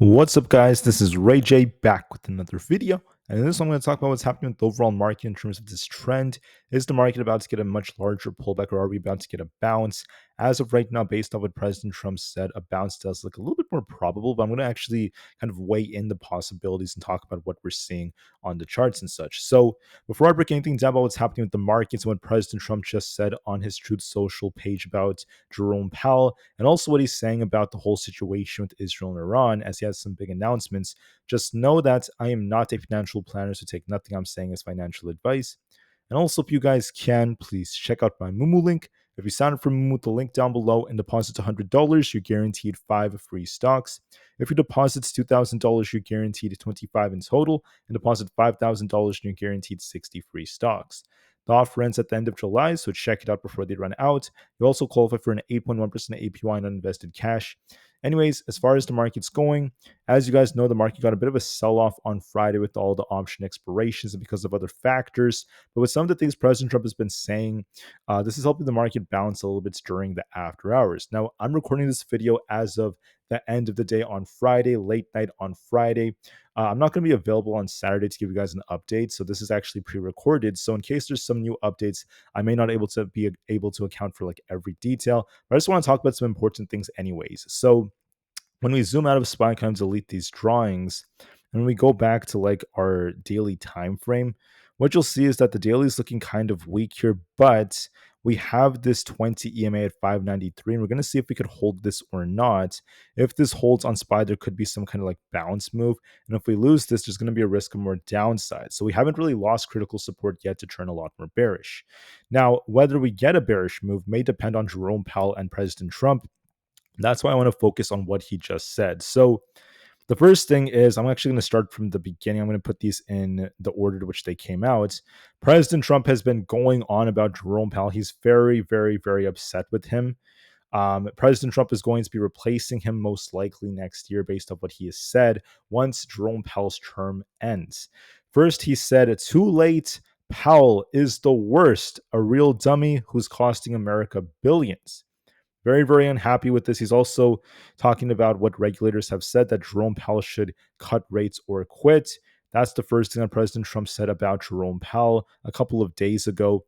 What's up, guys? This is Rey-Jay back with another video. And in this one, I'm going to talk about what's happening with the overall market in terms of this trend. Is the market about to get a much larger pullback, or are we about to get a bounce? As of right now, based on what President Trump said, a bounce does look a little bit more probable, but I'm going to actually kind of weigh in the possibilities and talk about what we're seeing on the charts and such. So before I break anything down about what's happening with the markets and what President Trump just said on his Truth Social page about Jerome Powell, and also what he's saying about the whole situation with Israel and Iran, as he has some big announcements, just know that I am not a financial planner, so take nothing I'm saying as financial advice. And also, if you guys can, please check out my Moomoo link. If you sign up for Moomoo, the link down below, and deposit $100, you're guaranteed 5 free stocks. If you deposit $2,000, you're guaranteed 25 in total, and deposit $5,000, you're guaranteed 60 free stocks. The offer ends at the end of July, so check it out before they run out. You also qualify for an 8.1% APY on uninvested cash. Anyways, as far as the market's going, as you guys know, the market got a bit of a sell-off on Friday with all the option expirations and because of other factors. But with some of the things President Trump has been saying, this is helping the market bounce a little bit during the after hours. Now, I'm recording this video as of the end of the day on Friday, late night on Friday. I'm not going to be available on Saturday to give you guys an update, so this is actually pre-recorded. So in case there's some new updates, I may not be able to account for like every detail, but I just want to talk about some important things anyways. So when we zoom out of SPY and kind of delete these drawings, and when we go back to like our daily time frame, what you'll see is that the daily is looking kind of weak here, but we have this 20 EMA at 593, and we're going to see if we could hold this or not. If this holds on SPY, there could be some kind of like bounce move, and if we lose this, there's going to be a risk of more downside. So we haven't really lost critical support yet to turn a lot more bearish. Now, whether we get a bearish move may depend on Jerome Powell and President Trump. That's why I want to focus on what he just said. So the first thing is, I'm actually going to start from the beginning. I'm going to put these in the order to which they came out. President Trump has been going on about Jerome Powell. He's very, very, very upset with him. President Trump is going to be replacing him most likely next year based on what he has said once Jerome Powell's term ends. First, he said, too late. Powell is the worst, a real dummy who's costing America billions. Very, very unhappy with this. He's also talking about what regulators have said, that Jerome Powell should cut rates or quit. That's the first thing that President Trump said about Jerome Powell a couple of days ago.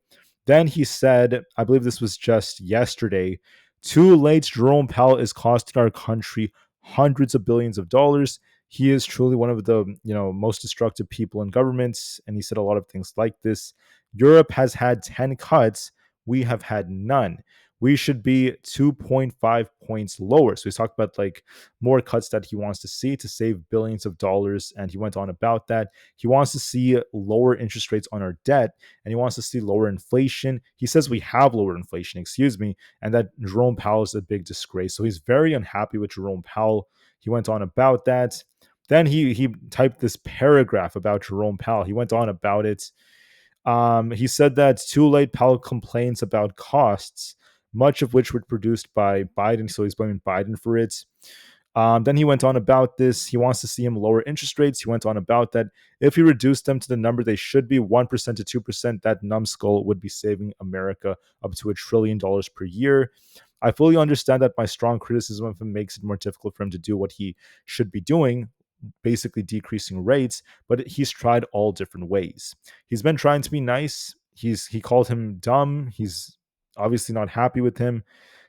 Then he said, I believe this was just yesterday, too late. Jerome Powell is costing our country hundreds of billions of dollars. He is truly one of the most destructive people in governments, and he said a lot of things like this. Europe has had 10 cuts. We have had none. We should be 2.5 points lower. So he's talked about like more cuts that he wants to see to save billions of dollars. And he went on about that. He wants to see lower interest rates on our debt, and he wants to see lower inflation. He says we have lower inflation, and that Jerome Powell is a big disgrace. So he's very unhappy with Jerome Powell. He went on about that. Then he typed this paragraph about Jerome Powell. He went on about it. He said that too late. Powell complains about costs, much of which were produced by Biden. So he's blaming Biden for it. Then he went on about this. He wants to see him lower interest rates. He went on about that. If he reduced them to the number they should be, 1% to 2%, that numbskull would be saving America up to $1 trillion per year. I fully understand that my strong criticism of him makes it more difficult for him to do what he should be doing, basically decreasing rates, but he's tried all different ways. He's been trying to be nice. He called him dumb. He's obviously not happy with him.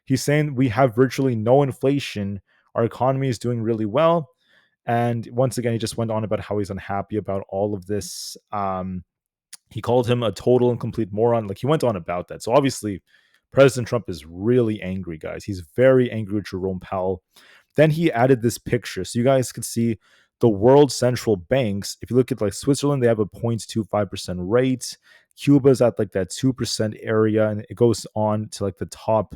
He's saying we have virtually no inflation. Our economy is doing really well. And once again, he just went on about how he's unhappy about all of this. He called him a total and complete moron. Like, he went on about that. So obviously, President Trump is really angry, guys. He's very angry with Jerome Powell. Then he added this picture. So you guys could see the world central banks. If you look at like Switzerland, they have a 0.25% rate. Cuba's at like that 2% area, and it goes on to like the top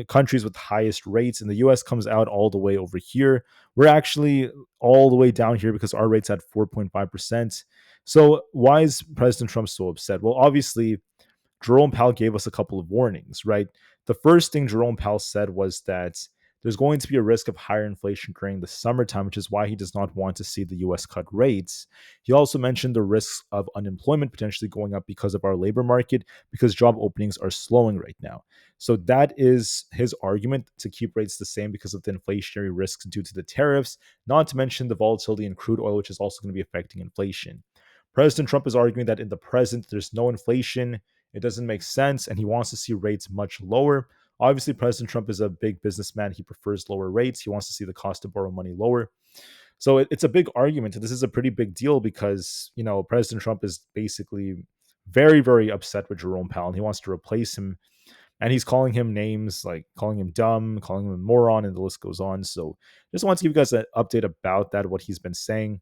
countries with highest rates. And the US comes out all the way over here. We're actually all the way down here because our rate's at 4.5%. So why is President Trump so upset? Well, obviously, Jerome Powell gave us a couple of warnings, right? The first thing Jerome Powell said was that there's going to be a risk of higher inflation during the summertime, which is why he does not want to see the US cut rates. He also mentioned the risks of unemployment potentially going up because of our labor market, because job openings are slowing right now. So that is his argument to keep rates the same because of the inflationary risks due to the tariffs, not to mention the volatility in crude oil, which is also going to be affecting inflation. President Trump is arguing that in the present, there's no inflation. It doesn't make sense, and he wants to see rates much lower. Obviously, President Trump is a big businessman. He prefers lower rates. He wants to see the cost to borrow money lower. So it's a big argument. This is a pretty big deal because, President Trump is basically very, very upset with Jerome Powell, and he wants to replace him. And he's calling him names like calling him dumb, calling him a moron, and the list goes on. So just want to give you guys an update about that, what he's been saying.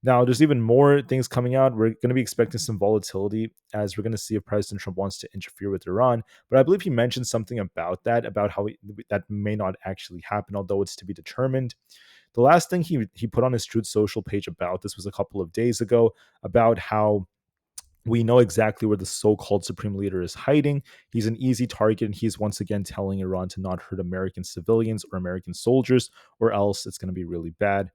Now, there's even more things coming out. We're going to be expecting some volatility as we're going to see if President Trump wants to interfere with Iran. But I believe he mentioned something about that, about how that may not actually happen, although it's to be determined. The last thing he put on his Truth Social page about this was a couple of days ago about how we know exactly where the so-called supreme leader is hiding. He's an easy target, and he's once again telling Iran to not hurt American civilians or American soldiers, or else it's going to be really bad.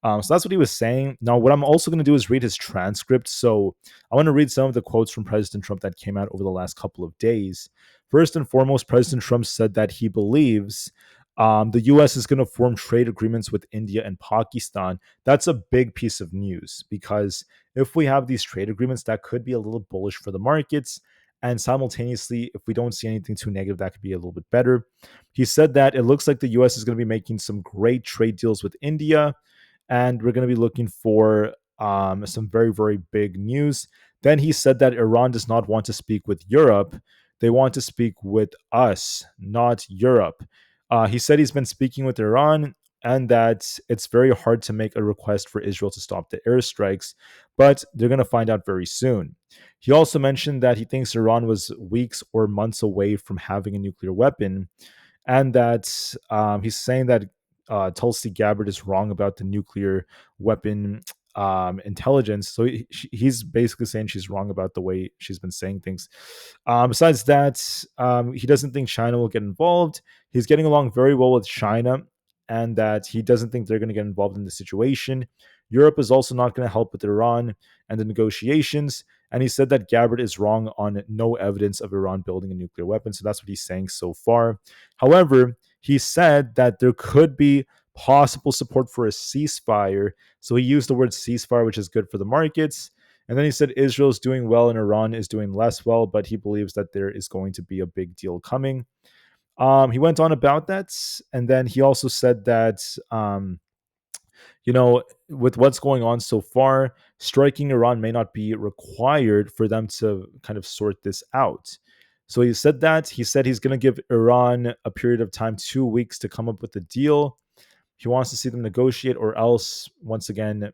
So that's what he was saying. Now, what I'm also going to do is read his transcript. So I want to read some of the quotes from President Trump that came out over the last couple of days. First and foremost, President Trump said that he believes the U.S. is going to form trade agreements with India and Pakistan. That's a big piece of news because if we have these trade agreements, that could be a little bullish for the markets. And simultaneously, if we don't see anything too negative, that could be a little bit better. He said that it looks like the U.S. is going to be making some great trade deals with India, and we're going to be looking for some very, very big news. Then he said that Iran does not want to speak with Europe. They want to speak with us, not Europe. He said he's been speaking with Iran and that it's very hard to make a request for Israel to stop the airstrikes, but they're going to find out very soon. He also mentioned that he thinks Iran was weeks or months away from having a nuclear weapon, and that he's saying that Tulsi Gabbard is wrong about the nuclear weapon intelligence. So he's basically saying she's wrong about the way she's been saying things. Besides that, he doesn't think China will get involved. He's getting along very well with China, and that he doesn't think they're going to get involved in the situation. Europe is also not going to help with Iran and the negotiations. And he said that Gabbard is wrong on no evidence of Iran building a nuclear weapon. So that's what he's saying so far. However, he said that there could be possible support for a ceasefire. So he used the word ceasefire, which is good for the markets. And then he said Israel is doing well and Iran is doing less well, but he believes that there is going to be a big deal coming. He went on about that. And then he also said that, with what's going on so far, striking Iran may not be required for them to kind of sort this out. So he said that. He said he's going to give Iran a period of time, 2 weeks, to come up with a deal. He wants to see them negotiate, or else, once again,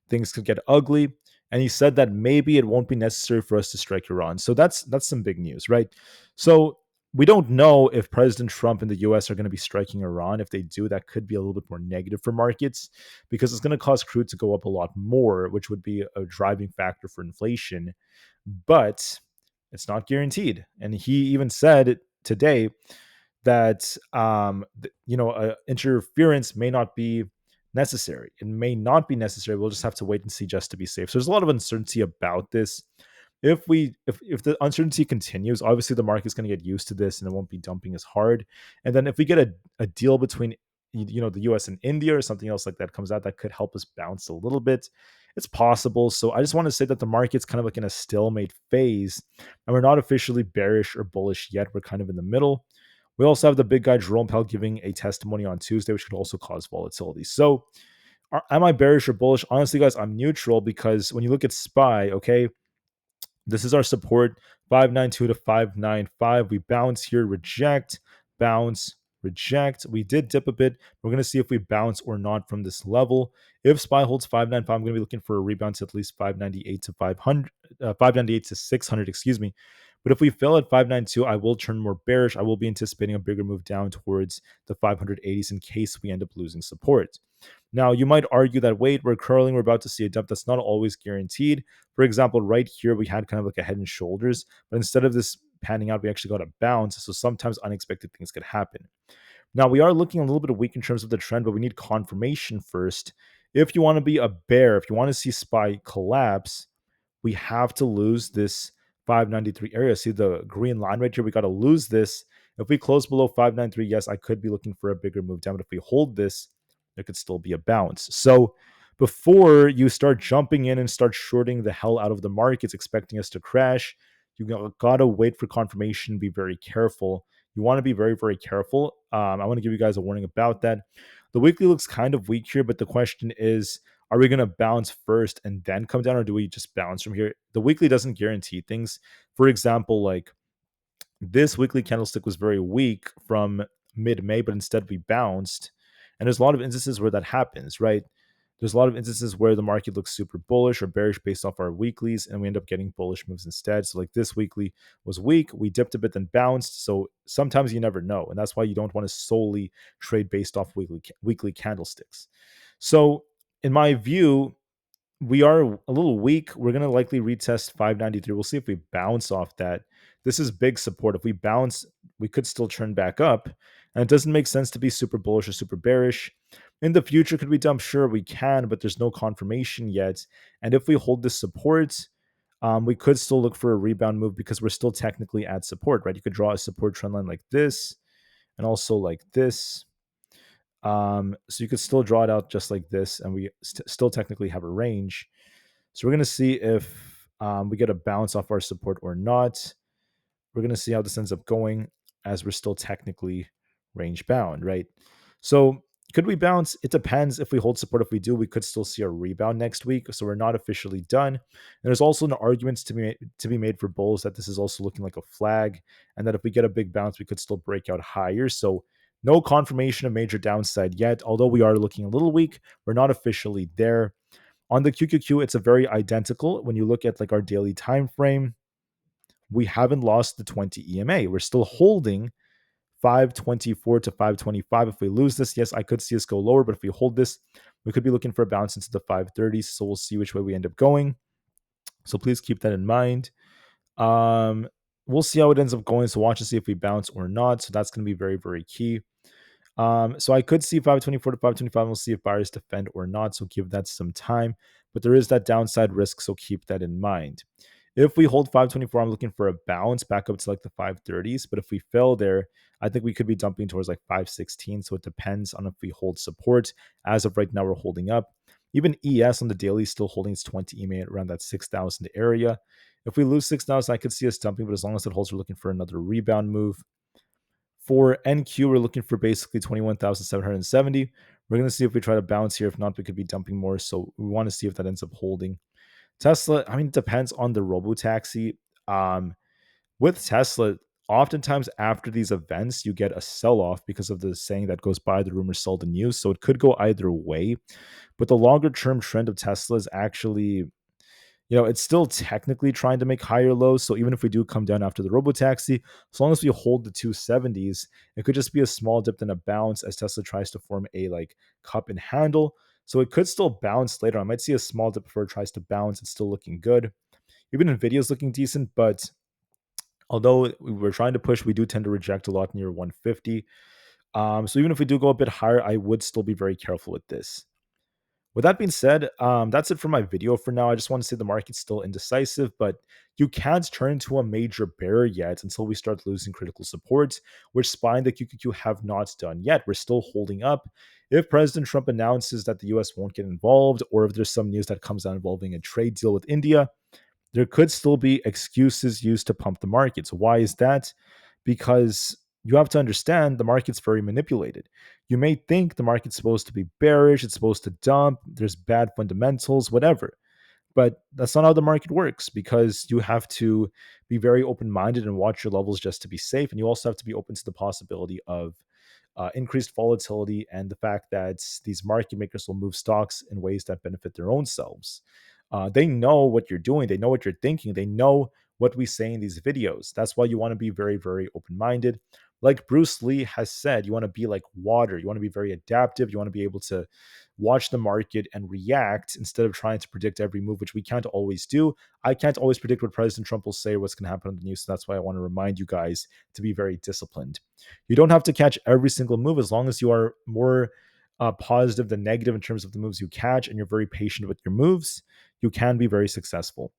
things could get ugly. And he said that maybe it won't be necessary for us to strike Iran. So that's some big news, right? So we don't know if President Trump and the US are going to be striking Iran. If they do, that could be a little bit more negative for markets because it's going to cause crude to go up a lot more, which would be a driving factor for inflation. But it's not guaranteed. And he even said today that interference may not be necessary. It may not be necessary. We'll just have to wait and see just to be safe. So there's a lot of uncertainty about this. If the uncertainty continues, obviously the market's going to get used to this and it won't be dumping as hard. And then if we get a deal between the US and India or something else like that comes out, that could help us bounce a little bit. It's possible. So I just want to say that the market's kind of like in a stalemate phase, and we're not officially bearish or bullish yet. We're kind of in the middle. We also have the big guy Jerome Powell giving a testimony on Tuesday, which could also cause volatility. So am I bearish or bullish? Honestly, guys, I'm neutral because when you look at SPY, okay, this is our support, 592 to 595. We bounce here, reject, bounce, reject. We did dip a bit. We're going to see if we bounce or not from this level. If SPY holds 595, I'm going to be looking for a rebound to at least 598 to 500, 598 to 600, excuse me. But if we fail at 592, I will turn more bearish. I will be anticipating a bigger move down towards the 580s in case we end up losing support. Now, you might argue that, wait, we're curling, we're about to see a dump. That's not always guaranteed. For example, right here, we had kind of like a head and shoulders, but instead of this panning out, we actually got a bounce. So sometimes unexpected things could happen. Now, we are looking a little bit weak in terms of the trend, but we need confirmation first. If you want to be a bear, if you want to see SPY collapse, we have to lose this 593 area. See the green line right here? We got to lose this. If we close below 593, yes, I could be looking for a bigger move down. But if we hold this, there could still be a bounce. So before you start jumping in and start shorting the hell out of the markets, expecting us to crash, you got to wait for confirmation. Be very careful. You want to be very, very careful. I want to give you guys a warning about that. The weekly looks kind of weak here, but the question is, are we going to bounce first and then come down, or do we just bounce from here? The weekly doesn't guarantee things. For example, like this weekly candlestick was very weak from mid-May, but instead we bounced. And there's a lot of instances where that happens, right? There's a lot of instances where the market looks super bullish or bearish based off our weeklies, and we end up getting bullish moves instead. So, like this weekly was weak, we dipped a bit, then bounced. So sometimes you never know, and that's why you don't want to solely trade based off weekly candlesticks. So, in my view, we are a little weak. We're going to likely retest 593. We'll see if we bounce off that. This is big support. If we bounce, we could still turn back up. And it doesn't make sense to be super bullish or super bearish. In the future, could we dump? Sure, we can, but there's no confirmation yet. And if we hold this support, we could still look for a rebound move because we're still technically at support, right? You could draw a support trend line like this and also like this. So you could still draw it out just like this, and we still technically have a range. So we're going to see if we get a bounce off our support or not. We're going to see how this ends up going as we're still technically range bound, right? So could we bounce? It depends. If we hold support, if we do, we could still see a rebound next week. So we're not officially done. And there's also an argument to be made for bulls that this is also looking like a flag, and that if we get a big bounce, we could still break out higher. So no confirmation of major downside yet. Although we are looking a little weak, we're not officially there. On the QQQ, it's a very identical. When you look at like our daily time frame, we haven't lost the 20 EMA. We're still holding 524 to 525. If we lose this, yes, I could see us go lower, but if we hold this, we could be looking for a bounce into the 530s. So we'll see which way we end up going. So please keep that in mind. We'll see how it ends up going. So watch to see if we bounce or not. So that's going to be very, very key. So I could see 524 to 525. We'll see if buyers defend or not. So give that some time. But there is that downside risk. So keep that in mind. If we hold 524, I'm looking for a bounce back up to like the 530s. But if we fail there, I think we could be dumping towards like 516. So it depends on if we hold support. As of right now, we're holding up. Even ES on the daily is still holding its 20 EMA around that 6,000 area. If we lose 6,000, I could see us dumping. But as long as it holds, we're looking for another rebound move. For NQ, we're looking for basically 21,770. We're going to see if we try to bounce here. If not, we could be dumping more. So we want to see if that ends up holding. Tesla, I mean, it depends on the robo-taxi. With Tesla, oftentimes after these events, you get a sell-off because of the saying that goes by, the rumor seldom used. So it could go either way. But the longer-term trend of Tesla is actually, it's still technically trying to make higher lows. So even if we do come down after the robotaxi, as long as we hold the 270s, it could just be a small dip then a bounce as Tesla tries to form a like cup and handle. So it could still bounce later. I might see a small dip before it tries to bounce. It's still looking good. Even Nvidia is looking decent, but although we're trying to push, we do tend to reject a lot near 150. So even if we do go a bit higher, I would still be very careful with this. With that being said, that's it for my video for now. I just want to say the market's still indecisive, but you can't turn into a major bear yet until we start losing critical support, which SPY and the QQQ have not done yet. We're still holding up. If President Trump announces that the US won't get involved, or if there's some news that comes out involving a trade deal with India, there could still be excuses used to pump the markets. Why is that? Because you have to understand the market's very manipulated. You may think the market's supposed to be bearish, it's supposed to dump, there's bad fundamentals, whatever. But that's not how the market works, because you have to be very open minded and watch your levels just to be safe. And you also have to be open to the possibility of increased volatility and the fact that these market makers will move stocks in ways that benefit their own selves. They know what you're doing, they know what you're thinking, they know what we say in these videos. That's why you want to be very, very open minded. Like Bruce Lee has said, you want to be like water. You want to be very adaptive. You want to be able to watch the market and react instead of trying to predict every move, which we can't always do. I can't always predict what President Trump will say, what's going to happen on the news. So that's why I want to remind you guys to be very disciplined. You don't have to catch every single move as long as you are more positive than negative in terms of the moves you catch and you're very patient with your moves. You can be very successful.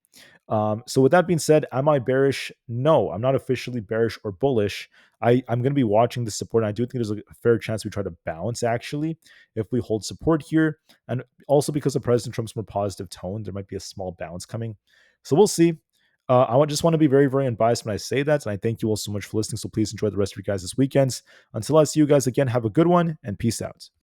So with that being said, am I bearish? No, I'm not officially bearish or bullish. I'm going to be watching the support. And I do think there's a fair chance we try to bounce actually if we hold support here. And also because of President Trump's more positive tone, there might be a small bounce coming. So we'll see. Just want to be very, very unbiased when I say that. And I thank you all so much for listening. So please enjoy the rest of your guys' weekends. Until I see you guys again, have a good one and peace out.